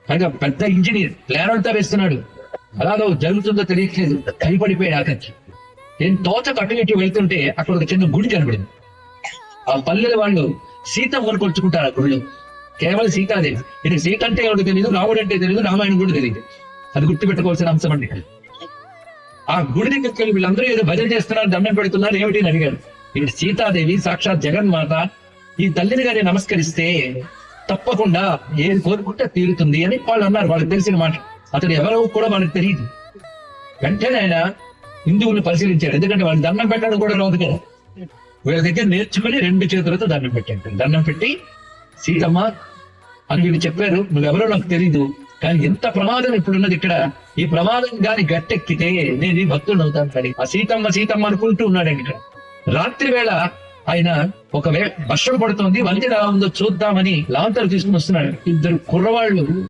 పైగా పెద్ద engineer plan అంతా వేస్తున్నాడు. అలాగో జరుగుతుందో తెలియట్లేదు, భయపడిపోయాడు ఆకాంక్ష. నేను తోచకు అటు ఇటు వెళ్తుంటే అక్కడ ఒక చిన్న గుడి కనబడింది. ఆ పల్లెల వాళ్ళు సీతమ్మను కొలుచుకుంటారు ఆ గుడిలో. కేవలం సీతాదేవి. ఇది సీత అంటే ఎవరికి తెలియదు, రాముడు అంటే తెలియదు, రామాయణం కూడా తెలియదు. అది గుర్తుపెట్టుకోవాల్సిన అంశం అండి. ఆ గుడి దగ్గరికి వెళ్ళి వీళ్ళందరూ ఏదో భజన చేస్తున్నారు, దండం పెడుతున్నారు, ఏమిటి అని అడిగారు. ఇది సీతాదేవి, సాక్షాత్ జగన్మాత. ఈ తల్లిని గారి నమస్కరిస్తే తప్పకుండా ఏది కోరుకుంటే తీరుతుంది అని వాళ్ళు అన్నారు. వాళ్ళకి తెలిసిన మాట. అతడు ఎవరో కూడా వాళ్ళకి తెలియదు. వెంటనే ఆయన హిందువుల్ని పరిశీలించాడు. ఎందుకంటే వాళ్ళు దండం పెట్టడం కూడా రాదు కదా. వీళ్ళ దగ్గర నేర్చుకుని 2 చేతులతో దండం పెట్టాడు. దండం పెట్టి, సీతమ్మ అని వీళ్ళు చెప్పారు, నువ్వెవరో నాకు తెలీదు, కానీ ఎంత ప్రమాదం ఇప్పుడున్నది ఇక్కడ. ఈ ప్రమాదం గాని గట్టెక్కితే నేను ఈ భక్తుడు అవుతాను. కానీ ఆ సీతమ్మ సీతమ్మ అనుకుంటూ ఉన్నాడండి ఇక్కడ. రాత్రి వేళ ఆయన ఒకవేళ వర్షం పడుతోంది, వంతెన ఎలా ఉందో చూద్దామని లాంతరు తీసుకుని వస్తున్నాడు. 2 కుర్రవాళ్ళు